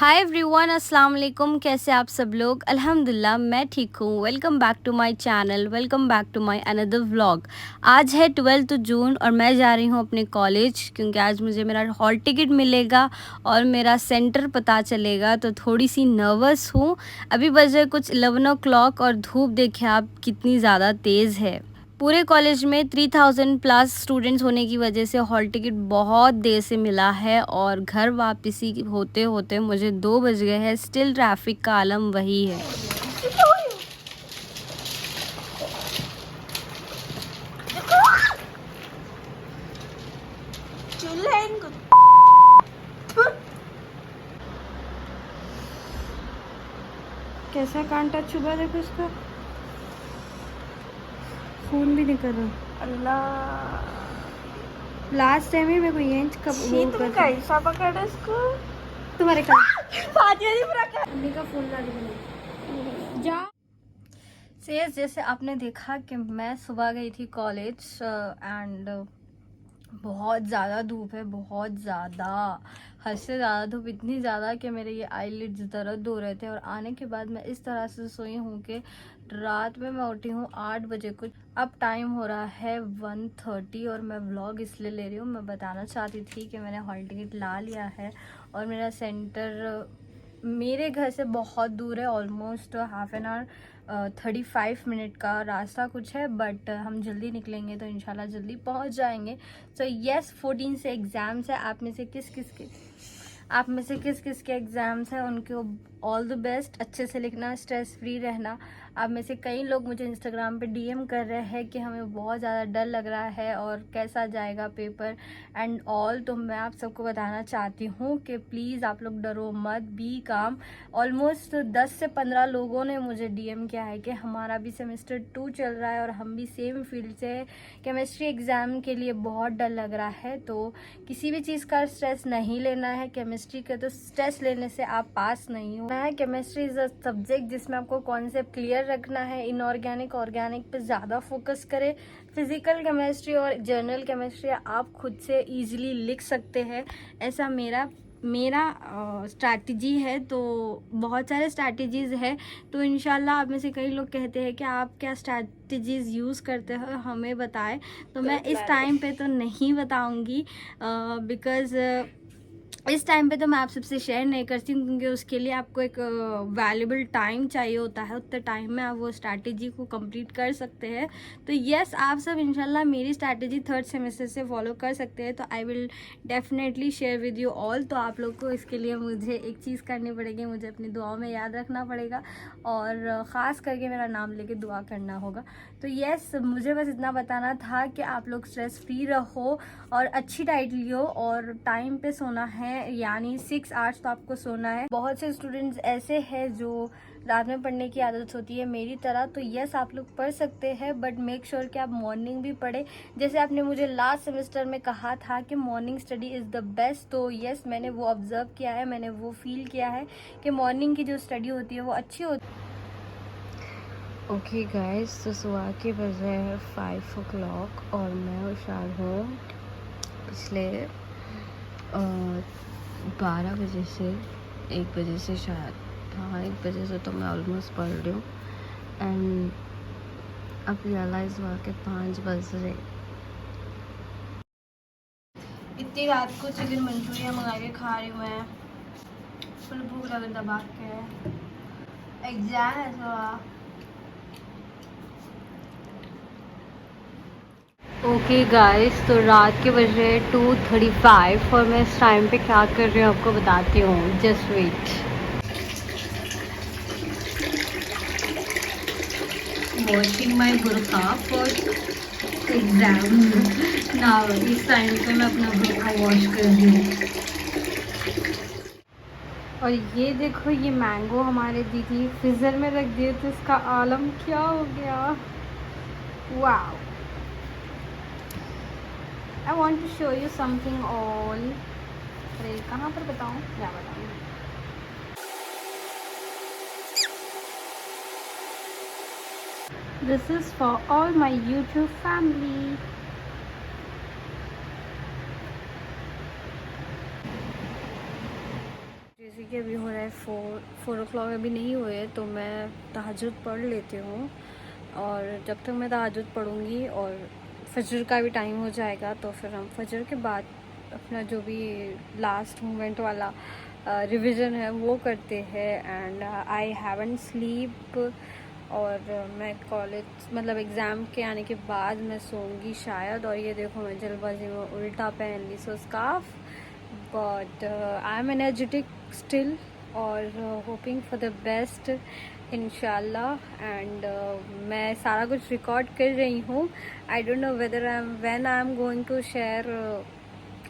Hi everyone, अस्सलाम वालेकुम। कैसे आप सब लोग? अल्हम्दुलिल्लाह मैं ठीक हूँ। Welcome back to my channel, welcome back to my another vlog. आज है 12 जून और मैं जा रही हूँ अपने कॉलेज, क्योंकि आज मुझे मेरा हॉल टिकट मिलेगा और मेरा सेंटर पता चलेगा। तो थोड़ी सी नर्वस हूँ। अभी बजे कुछ 11 o'clock और धूप देखिए आप कितनी ज़्यादा तेज़ है। पूरे कॉलेज में 3000 प्लस स्टूडेंट्स होने की वजह से हॉल टिकट बहुत देर से मिला है और घर वापसी होते होते मुझे 2 बज गए हैं। स्टिल ट्रैफिक का आलम वही है। कैसा कांटा चुभा, देखो इसका खून भी निकल रहा। अल्लाह, लास्ट टाइम ही मेरे को ये कब वो तुम कैसा पकड़ा इसको? तुम्हारे मम्मी का फोन ला जा से जैसे आपने देखा कि मैं सुबह गई थी कॉलेज एंड बहुत ज़्यादा धूप है, बहुत ज़्यादा, हद से ज़्यादा धूप, इतनी ज़्यादा कि मेरे ये आईलिड्स दर्द हो रहे थे। और आने के बाद मैं इस तरह से सोई हूँ कि रात में मैं उठी हूँ 8 बजे कुछ। अब टाइम हो रहा है 1:30 और मैं व्लॉग इसलिए ले रही हूँ, मैं बताना चाहती थी कि मैंने हॉल टिकट ला लिया है और मेरा सेंटर मेरे घर से बहुत दूर है, almost half an hour 35 minute का रास्ता कुछ है, बट हम जल्दी निकलेंगे तो इंशाल्लाह जल्दी पहुंच जाएंगे। सो यस, 14 से एग्ज़ाम्स है। आप में से किस किस के एग्ज़ाम्स हैं उनको ऑल द बेस्ट। अच्छे से लिखना, स्ट्रेस फ्री रहना। आप में से कई लोग मुझे इंस्टाग्राम पे डीएम कर रहे हैं कि हमें बहुत ज़्यादा डर लग रहा है और कैसा जाएगा पेपर एंड ऑल। तो मैं आप सबको बताना चाहती हूँ कि प्लीज़ आप लोग डरो मत, बी काम। ऑलमोस्ट 10 से 15 लोगों ने मुझे डीएम किया है कि हमारा भी सेमेस्टर 2 चल रहा है और हम भी सेम फील्ड से केमिस्ट्री एग्ज़ाम के लिए बहुत डर लग रहा है। तो किसी भी चीज़ का स्ट्रेस नहीं लेना है। केमिस्ट्री का तो स्ट्रेस लेने से आप पास नहीं हो है। केमिस्ट्री इज़ अ सब्जेक्ट जिसमें आपको कॉन्सेप्ट क्लियर रखना है। इनऑर्गेनिक ऑर्गेनिक पे ज़्यादा फोकस करें। फिजिकल केमिस्ट्री और जनरल केमिस्ट्री आप खुद से इजीली लिख सकते हैं, ऐसा मेरा स्ट्रैटेजी है। तो बहुत सारे स्ट्रैटेजीज़ है, तो इंशाल्लाह आप में से कई लोग कहते हैं कि आप क्या स्ट्रैटेजीज़ यूज़ करते हो, हमें बताएं। तो मैं इस टाइम पे तो नहीं बताऊंगी, बिकॉज़ इस टाइम पे तो मैं आप सबसे शेयर नहीं करती हूँ, क्योंकि उसके लिए आपको एक वैल्यूबल टाइम चाहिए होता है। उतने टाइम में आप वो स्ट्रैटेजी को कंप्लीट कर सकते हैं। तो यस, आप सब इंशाल्लाह मेरी स्ट्रैटेजी 3rd सेमेस्टर से फॉलो कर सकते हैं। तो I will definitely share with you all. तो आप लोग को इसके लिए मुझे एक चीज़ करनी पड़ेगी, मुझे अपनी दुआओं में याद रखना पड़ेगा और ख़ास करके मेरा नाम लेके दुआ करना होगा। तो यस, मुझे बस इतना बताना था कि आप लोग स्ट्रेस फ्री रहो और अच्छी डाइट लियो और टाइम पे सोना है, यानी 6 आवर्स तो आपको सोना है। बहुत से स्टूडेंट्स ऐसे हैं जो रात में पढ़ने की आदत होती है मेरी तरह, तो यस आप लोग पढ़ सकते हैं, बट मेक श्योर कि आप मॉर्निंग भी पढ़ें। जैसे आपने मुझे लास्ट सेमेस्टर में कहा था कि morning study is the best, तो यस मैंने वो ऑब्ज़र्व किया है, मैंने वो फील किया है कि मॉर्निंग की जो स्टडी होती है वो अच्छी होती है। ओके गाइस, तो सुबह के बजे है 5 o'clock और मैं होशियार हूँ पिछले 12 बजे से 1 बजे से, शायद हाँ 1 बजे से तो मैं ऑलमोस्ट पढ़ रही हूँ एंड अब रियलाइज़ हुआ कि 5 बज रहे। इतनी रात को चिकन मंचूरियन मंगा के खा रही हूँ मैं, फुल भूख लगा दबा के। एग्जाम है सुबह। ओके गाइस, तो रात के बजे 2:35 और मैं इस टाइम पे क्या कर रही हूँ आपको बताती हूँ, जस्ट वेट। वॉशिंग माई बुरखा फॉर एग्जाम नाउ। इस टाइम पे मैं अपना बुरखा वॉश कर रही हूँ। और ये देखो, ये मैंगो हमारे दीदी फ्रीज़र में रख दिए तो इसका आलम क्या हो गया। Wow, I want to show you something all. अरे कहाँ पर बताऊँ, क्या बताऊँ। This is for all my YouTube family. जैसे कि अभी हो रहा है 4 o'clock, अभी नहीं हुए तो मैं तहज्जुद पढ़ लेती हूँ। और जब तक मैं तहज्जुद पढ़ूँगी और फजर का भी टाइम हो जाएगा तो फिर हम फजर के बाद अपना जो भी लास्ट मोमेंट वाला रिवीजन है वो करते हैं। एंड आई हैवंट स्लीप, और मैं कॉलेज मतलब एग्ज़ाम के आने के बाद मैं सोऊंगी शायद। और ये देखो मैं जल्दबाजी में उल्टा पहन ली so scarf, but I am energetic still और होपिंग फॉर द बेस्ट इंशाल्लाह। एंड मैं सारा कुछ रिकॉर्ड कर रही हूँ। I don't know whether when I am going to share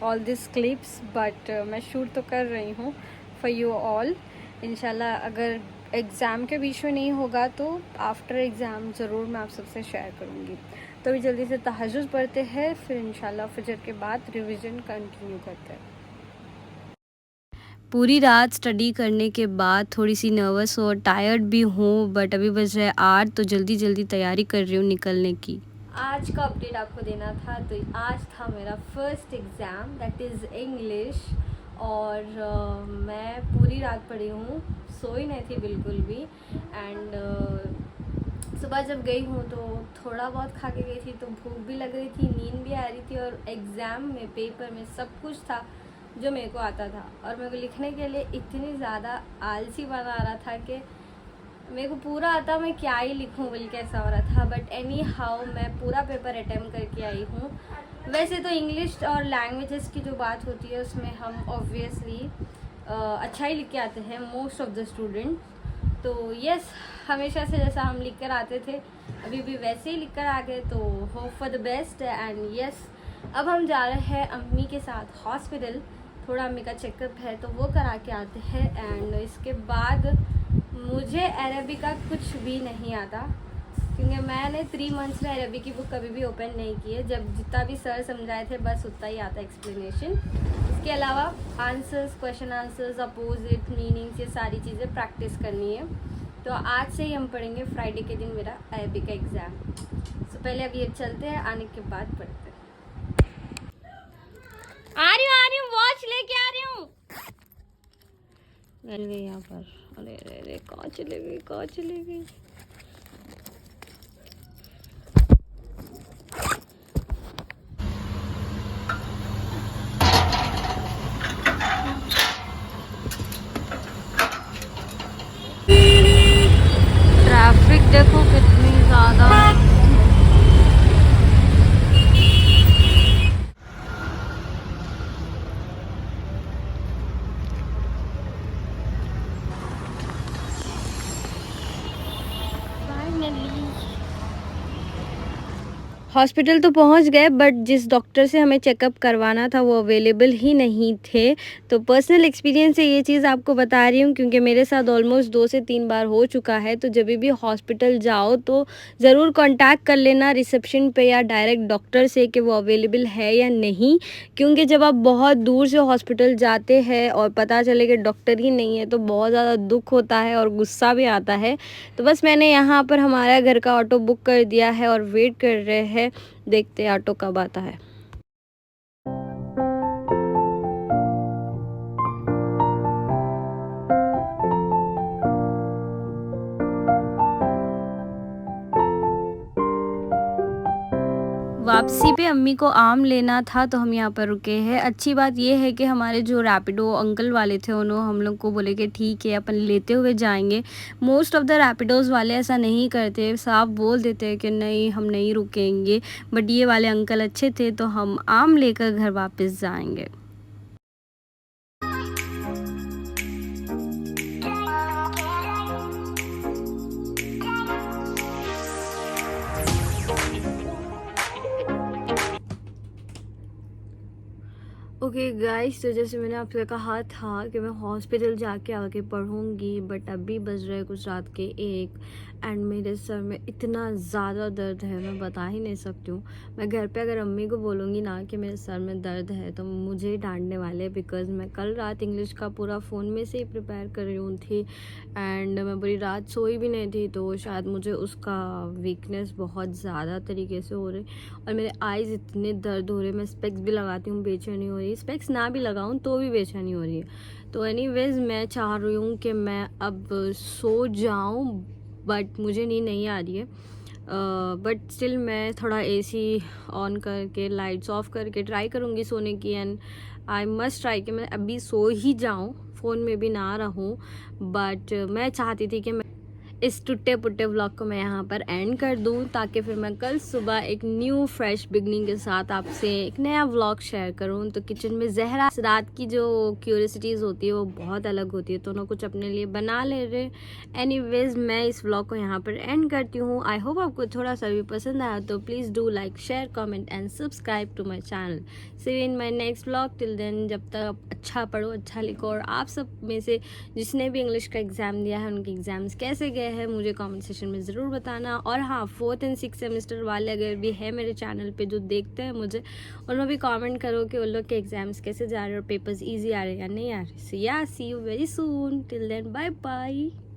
all this clips, but मैं शूट तो कर रही हूँ फॉर यू ऑल। इंशाल्लाह अगर एग्ज़ाम के बीच में नहीं होगा तो आफ्टर एग्ज़ाम ज़रूर मैं आप सबसे शेयर करूँगी। तो अभी जल्दी से तहज्जुद पढ़ते हैं, फिर इंशाल्लाह फजर के बाद रिवीजन कंटिन्यू करते हैं। पूरी रात स्टडी करने के बाद थोड़ी सी नर्वस और टायर्ड भी हूँ, बट अभी बज रहा है 8 तो जल्दी जल्दी तैयारी कर रही हूँ निकलने की। आज का अपडेट आपको देना था, तो आज था मेरा first exam that is English. और मैं पूरी रात पढ़ी हूँ, सोई नहीं थी बिल्कुल भी। एंड सुबह जब गई हूँ तो थोड़ा बहुत खा के गई थी, तो भूख भी लग रही थी, नींद भी आ रही थी, और एग्ज़ाम में पेपर में सब कुछ था जो मेरे को आता था। और मेरे को लिखने के लिए इतनी ज़्यादा आलसी बना रहा था कि मेरे को पूरा आता, मैं क्या ही लिखूं बोल के ऐसा हो रहा था। बट एनी हाउ मैं पूरा पेपर अटेम्प्ट करके आई हूँ। वैसे तो इंग्लिश और लैंग्वेजेस की जो बात होती है उसमें हम ऑब्वियसली अच्छा ही लिख के आते हैं मोस्ट ऑफ द स्टूडेंट। तो यस, हमेशा से जैसा हम लिख कर आते थे अभी भी वैसे ही लिख कर आ गए, तो hope for the best. And yes, अब हम जा रहे हैं अम्मी के साथ हॉस्पिटल, थोड़ा अम्मी का चेकअप है तो वो करा के आते हैं। एंड इसके बाद मुझे अरबी का कुछ भी नहीं आता, क्योंकि मैंने 3 मंथ्स में अरबी की बुक कभी भी ओपन नहीं की है। जब जितना भी सर समझाए थे बस उतना ही आता एक्सप्लेनेशन। इसके अलावा answers, question answers, opposite meanings, ये सारी चीज़ें प्रैक्टिस करनी है। तो आज से ही हम पढ़ेंगे, फ्राइडे के दिन मेरा अरबी का एग्ज़ाम। तो पहले अब ये चलते हैं, आने के बाद पढ़ते हैं। आ रही हूँ, वॉच लेके आ रही हूँ। मिल गई यहाँ पर। अरे अरे अरे, कहाँ चले गई। ट्रैफिक देखो कितनी ज़्यादा। हॉस्पिटल तो पहुंच गए, बट जिस डॉक्टर से हमें चेकअप करवाना था वो अवेलेबल ही नहीं थे। तो पर्सनल एक्सपीरियंस से ये चीज़ आपको बता रही हूँ, क्योंकि मेरे साथ ऑलमोस्ट 2 से 3 बार हो चुका है। तो जब भी हॉस्पिटल जाओ तो ज़रूर कांटेक्ट कर लेना रिसेप्शन पे या डायरेक्ट डॉक्टर से कि वो अवेलेबल है या नहीं। क्योंकि जब आप बहुत दूर से हॉस्पिटल जाते हैं और पता चले कि डॉक्टर ही नहीं है तो बहुत ज़्यादा दुख होता है और गुस्सा भी आता है। तो बस मैंने यहाँ पर हमारा घर का ऑटो बुक कर दिया है और वेट कर रहे हैं, देखते हैं ऑटो कब आता है। वापसी पे अम्मी को आम लेना था तो हम यहाँ पर रुके हैं। अच्छी बात ये है कि हमारे जो रैपिडो अंकल वाले थे उन्होंने हम लोग को बोले कि ठीक है अपन लेते हुए जाएंगे। मोस्ट ऑफ द रैपिडोज़ वाले ऐसा नहीं करते, साफ बोल देते हैं कि नहीं हम नहीं रुकेंगे। बट ये वाले अंकल अच्छे थे तो हम आम लेकर घर वापस जाएंगे। ओके गाइस, तो जैसे मैंने आपसे कहा था कि मैं हॉस्पिटल जाके आके पढ़ूंगी, बट अभी बज रहे कुछ रात के 1 एंड मेरे सर में इतना ज़्यादा दर्द है मैं बता ही नहीं सकती हूँ। मैं घर पे अगर अम्मी को बोलूँगी ना कि मेरे सर में दर्द है तो मुझे ही डांटने वाले, बिकॉज़ मैं कल रात इंग्लिश का पूरा फ़ोन में से ही प्रिपेयर कर रही हूँ थी। एंड मैं पूरी रात सोई भी नहीं थी, तो शायद मुझे उसका वीकनेस बहुत ज़्यादा तरीके से हो रही और मेरे आइज़ इतने दर्द हो रहे। मैं स्पेक्स भी लगाती हूँ, बेचैनी हो रही, स्पेक्स ना भी लगाऊं तो भी बेचैनी हो रही है। तो एनीवेज मैं चाह रही हूँ कि मैं अब सो जाऊँ, बट मुझे नींद नहीं आ रही है। बट स्टिल मैं थोड़ा एसी ऑन करके लाइट्स ऑफ करके ट्राई करूँगी सोने की, एंड आई मस्ट ट्राई कि मैं अभी सो ही जाऊँ, फ़ोन में भी ना रहूँ। बट मैं चाहती थी कि मैं इस टुट्टे पुट्टे व्लॉग को मैं यहाँ पर एंड कर दूँ, ताकि फिर मैं कल सुबह एक न्यू फ्रेश बिगनिंग के साथ आपसे एक नया व्लॉग शेयर करूँ। तो किचन में ज़हरा रात की जो क्यूरियोसिटीज़ होती है वो बहुत अलग होती है, तो ना कुछ अपने लिए बना ले रहे। एनीवेज मैं इस व्लॉग को यहाँ पर एंड करती हूँ। आई होप आपको थोड़ा सा भी पसंद आया, तो please do like, share, comment and subscribe to my channel. See you in my next vlog. Till then जब तक आप अच्छा पढ़ो, अच्छा लिखो, और आप सब में से जिसने भी इंग्लिश का एग्ज़ाम दिया है उनके एग्ज़ाम्स कैसे गए हैं मुझे कमेंट सेक्शन में ज़रूर बताना। और हाँ, 4th एंड 6th सेमेस्टर वाले अगर भी है मेरे चैनल पे जो देखते हैं मुझे, उनमें भी कमेंट करो कि उन लोग के एग्ज़ाम्स कैसे जा रहे हैं और पेपर्स ईजी आ रहे हैं या नहीं आ रहे। So yeah, see you very soon. Till then bye bye.